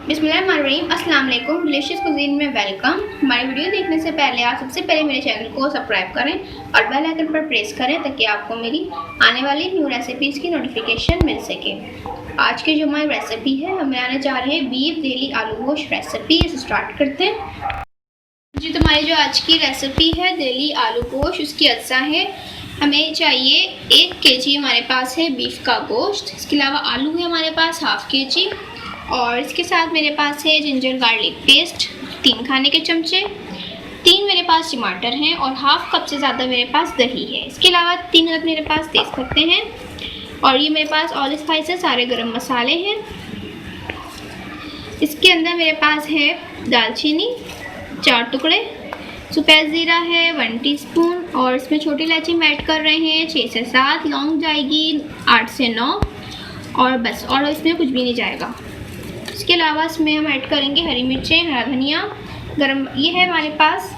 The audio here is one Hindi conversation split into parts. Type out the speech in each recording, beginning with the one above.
बिस्मिल्लाहिर्रहमानिर्रहीम, अस्सलाम वालेकुम। डिलीशियस कुजीन में वेलकम। हमारी वीडियो देखने से पहले आप सबसे पहले मेरे चैनल को सब्सक्राइब करें और बेल आइकन पर प्रेस करें ताकि आपको मेरी आने वाली न्यू रेसिपीज़ की नोटिफिकेशन मिल सके। आज की जो हमारी रेसिपी है, हम बनाने जा रहे हैं बीफ देली आलू गोश्त रेसिपी। इसे स्टार्ट करते हैं जी। तो हमारी जो आज की रेसिपी है देली आलू गोश्त, उसकी अज्जा है। हमें चाहिए 1 kg हमारे पास है बीफ का गोश्त। इसके अलावा आलू है हमारे पास ½ kg और इसके साथ मेरे पास है जिंजर गार्लिक पेस्ट 3 खाने के चमचे, 3 मेरे पास टमाटर हैं और ½ कप से ज़्यादा मेरे पास दही है। इसके अलावा 3 अदद मेरे पास तेज पत्ते हैं और ये मेरे पास ऑल स्पाइसेस सारे गरम मसाले हैं। इसके अंदर मेरे पास है दालचीनी 4 टुकड़े, सफ़ेद ज़ीरा है 1 टीस्पून और इसमें छोटी इलायची हम ऐड कर रहे हैं 6 से 7, लौंग जाएगी 8 से 9 और बस, और इसमें कुछ भी नहीं जाएगा। इसके अलावा इसमें हम ऐड करेंगे हरी मिर्चें, हरा धनिया, गरम, ये है हमारे पास,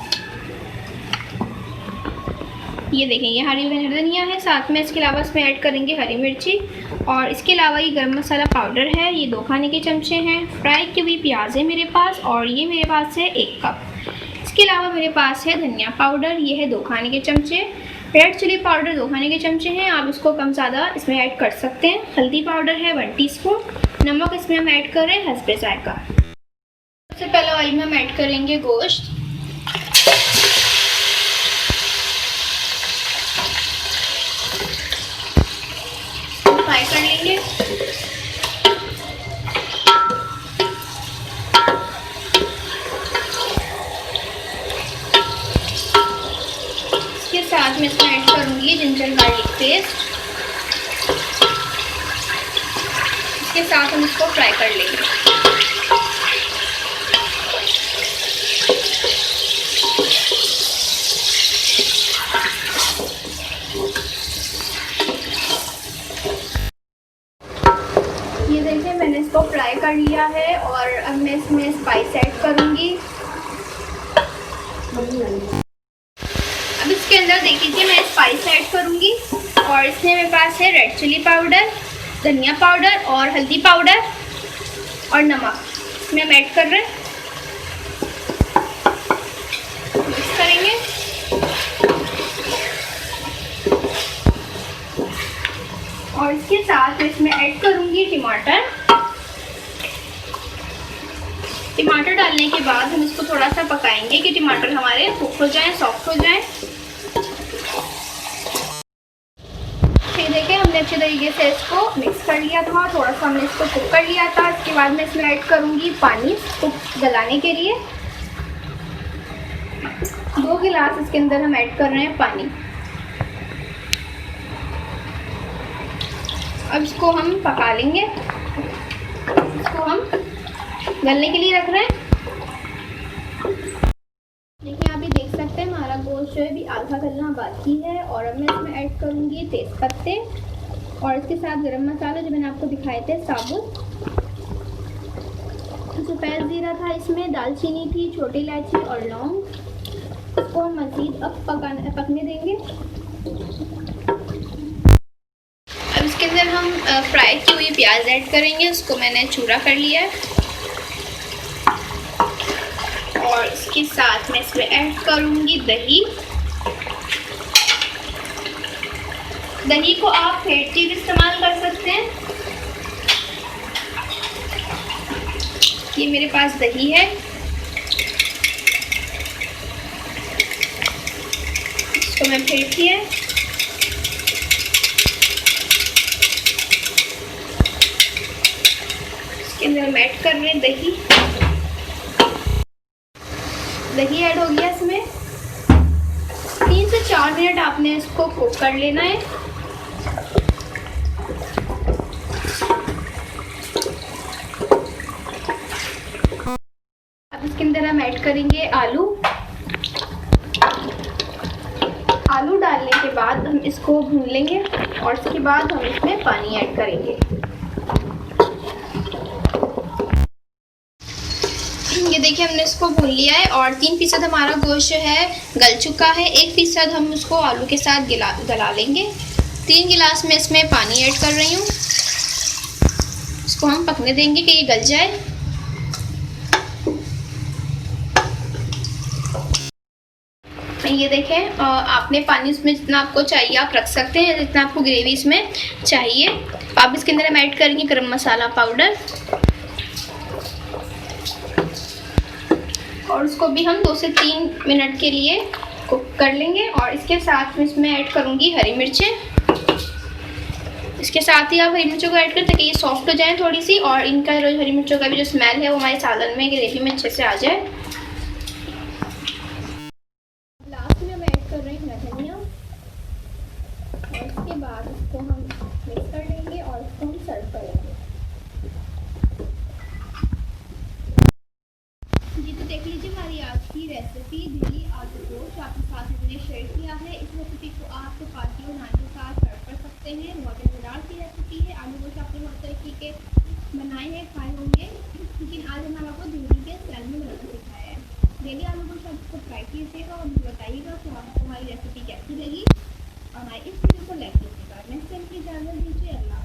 ये देखें ये हरी धनिया है साथ में। इसके अलावा इसमें ऐड करेंगे हरी मिर्ची और इसके अलावा ये गरम मसाला पाउडर है, ये 2 खाने के चमचे हैं। फ्राई की हुई प्याज है मेरे पास और ये मेरे पास है 1 कप। इसके अलावा मेरे पास है धनिया पाउडर, ये है 2 खाने के चमचे। रेड चिली पाउडर 2 खाने के चमचे हैं, आप इसको कम ज़्यादा इसमें ऐड कर सकते हैं। हल्दी पाउडर है 1 टीस्पून। नमक इसमें हम ऐड कर रहे हैं हस्बे जायका। सबसे पहले ऑयल में हम ऐड करेंगे गोश्त। फ्राई कर लेंगे। इसके साथ में इसमें ऐड करूंगी जिंजर गार्लिक पेस्ट। इसके साथ हम इसको फ्राई कर लेंगे। ये देखिए मैंने इसको फ्राई कर लिया है और अब मैं इसमें स्पाइस ऐड करूंगी। अब इसके अंदर देख लीजिए मैं स्पाइस ऐड करूंगी और इसमें मेरे पास है रेड चिली पाउडर, धनिया पाउडर और हल्दी पाउडर और नमक इसमें हम ऐड कर रहे हैं। मिक्स करेंगे। और इसके साथ इसमें ऐड करूंगी टमाटर। टमाटर डालने के बाद हम इसको थोड़ा सा पकाएंगे कि टमाटर हमारे कुक हो जाएं, सॉफ्ट हो जाएं। देखिए हमने अच्छे तरीके से इसको मिक्स कर लिया था, थोड़ा सा हमने इसको कुक कर लिया था। इसके बाद मैं इसमें ऐड करूंगी पानी कुक गलाने के लिए। 2 गिलास इसके अंदर हम ऐड कर रहे हैं पानी। अब इसको हम पका लेंगे। इसको हम गलने के लिए रख रहे हैं। देखिए आप भी देख सकते हैं हमारा गोश्त जो है भी आधा गलना बाकी है। और अब मैं इसमें ऐड करूंगी तेज पत्ते और इसके साथ गरम मसाले जो मैंने आपको दिखाए थे साबुत। सफ़ेद ज़ीरा था इसमें, दालचीनी थी, छोटी इलायची और लौंग। इसको हम मज़ीद अब पकने देंगे। अब इसके अंदर हम फ्राई की हुई प्याज ऐड करेंगे। उसको मैंने चूरा कर लिया है और इसके साथ मैं इसमें ऐड करूंगी दही। दही को आप फेंट के भी इस्तेमाल कर सकते हैं। ये मेरे पास दही है, इसको मैं फेंट लिया। इसके अंदर हम ऐड कर रहे हैं दही। दही ऐड हो गया। इसमें 3 से 4 मिनट आपने इसको कुक कर लेना है। अब इसके अंदर हम ऐड करेंगे आलू। आलू डालने के बाद हम इसको भून लेंगे और इसके बाद हम इसमें पानी ऐड करेंगे। ये देखिए हमने इसको भून लिया है और 3% हमारा गोश्त जो है गल चुका है। 1% हम उसको आलू के साथ गला लेंगे। 3 गिलास में इसमें पानी ऐड कर रही हूँ। इसको हम पकने देंगे कि ये गल जाए। ये देखें, आपने पानी इसमें जितना आपको चाहिए आप रख सकते हैं, जितना आपको ग्रेवी इसमें चाहिए। आप इसके अंदर हम ऐड करेंगे गरम मसाला पाउडर और उसको भी हम 2 से 3 मिनट के लिए कुक कर लेंगे। और इसके साथ में इसमें ऐड करूँगी हरी मिर्चें। इसके साथ ही आप हरी मिर्चों को ऐड करें ताकि ये सॉफ्ट हो जाए थोड़ी सी, और इनका हरी मिर्चों का भी जो स्मेल है वो हमारे सालन में ग्रेवी में अच्छे से आ जाए। लास्ट में हम ऐड कर रहे हैं हरा धनिया और इसके बाद इसको हम मिक्स कर लेंगे और इसको हम सर्व करेंगे। जी तो देख लीजिए हमारी आज की रेसिपी दिल्ली आलू गोश्त आपके साथ मैंने शेयर किया है। इस रेसिपी को आप चपाती और नान के साथ सर्व कर सकते हैं। बहुत मज़ेदार सी रेसिपी है। आलू गोश्त आपने बहुत तरीके के बनाए हैं, खाए होंगे, लेकिन आज हम आपको दिल्ली के स्टाइल में बनाना सिखाया है। डेली आलू गोश्त आप इसको ट्राई कीजिएगा और मुझे बताइएगा कि आपको हमारी रेसिपी कैसी लगी और हमारी इस वीडियो को लाइक कीजिएगा। नेक्स्ट टाइम की इजाज़त दीजिए। अल्लाह।